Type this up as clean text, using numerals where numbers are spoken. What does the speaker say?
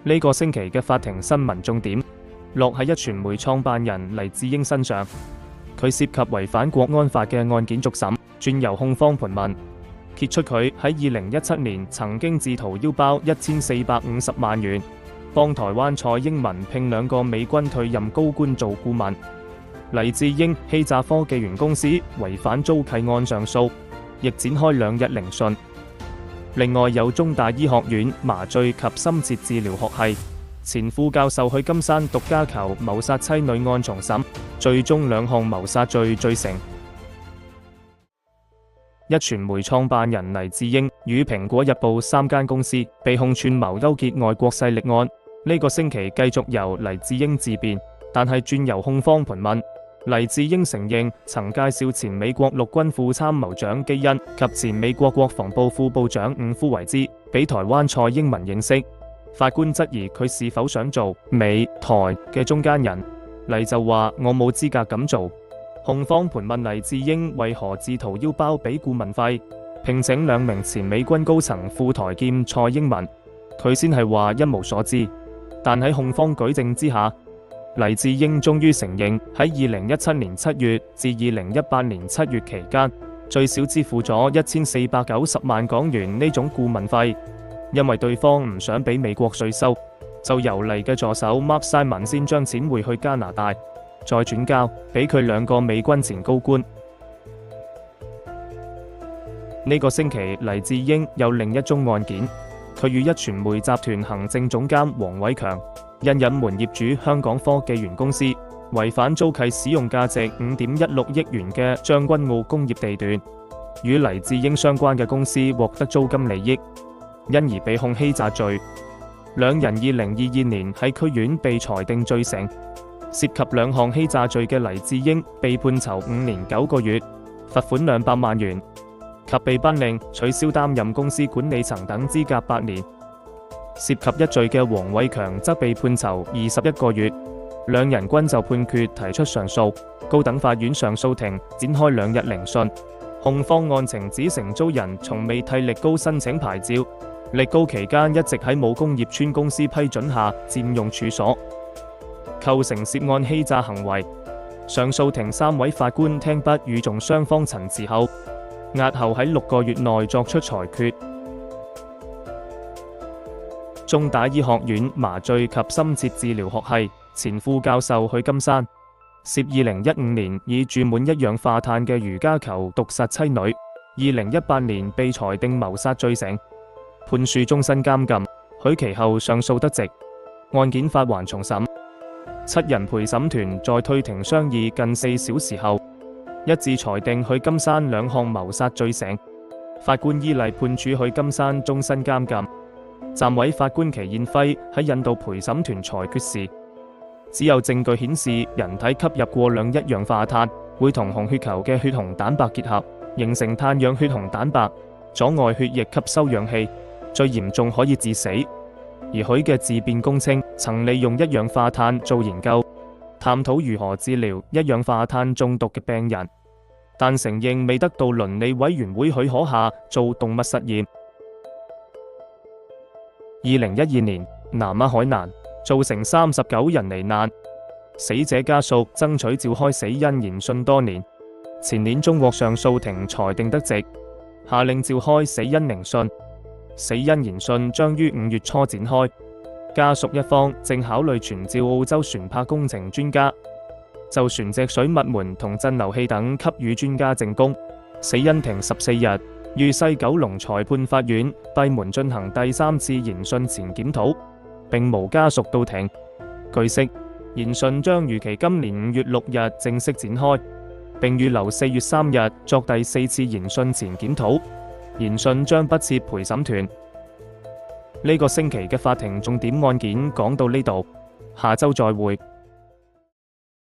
呢個星期嘅法庭新聞重點落喺壹傳媒創辦人黎智英身上，佢涉及違反國安法嘅案件續審，轉由控方盤問，揭出佢喺2017年曾經自掏腰包1450萬元，幫台灣蔡英文聘2個美軍退任高官做顧問。黎智英欺詐科技園公司違反租契案上訴，亦展開2日聆訊。另外有中大醫學院麻醉及深切治療學系前副教授許金山獨家囚謀殺妻女案重審，最終2項謀殺罪罪成。壹傳媒創辦人黎智英與蘋果日報3間公司被控串謀勾結外國勢力案，呢個星期繼續由黎智英自辯，但係轉由控方盤問。黎智英承認曾介紹前美國陸軍副參謀長基恩及前美國國防部副部長伍夫維茲俾台灣蔡英文認識。法官質疑佢是否想做美台嘅中間人，黎就話我冇資格咁做。控方盤問黎智英為何自掏腰包俾顧問費，聘請2名前美軍高層赴台見蔡英文，佢先係話一無所知。但喺控方舉證之下，黎智英終於承認喺2017年7月至2018年7月期間，最少支付咗1490萬港元呢種顧問費。因為對方唔想俾美國稅收，就由黎嘅助手 Mark Simon 先將錢匯去加拿大，再轉交俾佢2個美軍前高官。呢個星期黎智英有另一宗案件，佢與壹傳媒集團行政總監黃偉強因隱瞞業主香港科技園公司違反租契使用價值5.16億元嘅將軍澳工業地段，與黎智英相關嘅公司獲得租金利益，因而被控欺詐罪。2人2022年喺區院被裁定罪成。涉及2項欺詐罪嘅黎智英被判囚5年9個月，罰款200萬元，及被頒令取消擔任公司管理層等資格8年。涉及一罪嘅黃偉強則被判囚21個月。2人均就判決提出上訴，高等法院上訴庭展開2日聆訊。控方案情指承租人從未替力高申請牌照，力高期間一直喺冇工業村公司批准下佔用處所，構成涉案欺詐行為。上訴庭3位法官聽畢與訟雙方陳詞後，押後喺6個月內作出裁決。中大醫學院麻醉及深切治療學系前副教授許金山涉2015年以注滿一氧化碳嘅瑜伽球毒殺妻女，2018年被裁定謀殺罪成，判處終身監禁。許其後上訴得直，案件發還重審。7人陪審團在退庭商議近4小時後，一致裁定許金山2項謀殺罪成。法官依例判處許金山終身監禁。暫委法官祁燕輝喺引導陪審團裁決時，只有證據顯示人體吸入過量一氧化碳會同紅血球嘅血紅蛋白結合，形成碳氧血紅蛋白，阻礙血液吸收氧氣，最嚴重可以致死。而許嘅自辯供稱曾利用一氧化碳做研究，探討如何治療一氧化碳中毒嘅病人，但承認未得到倫理委員會許可下做動物實驗。2012年南丫海難造成39人罹難，死者家屬爭取召開死因研訊多年，前年中獲上訴庭裁定得直，下令召開死因聆訊。死因研訊將於5月初展開，家屬一方正考慮傳召澳洲船舶工程專家，就船隻水密門同震流器等給予專家證供。死因庭14日於西九龍裁判法院閉門進行第3次研訊前檢討，並無家屬到庭。據悉，研訊將如期今年5月6日正式展開，並預留4月3日作第4次研訊前檢討。研訊將不設陪審團。呢個星期嘅法庭重點案件講到呢度，下週再會。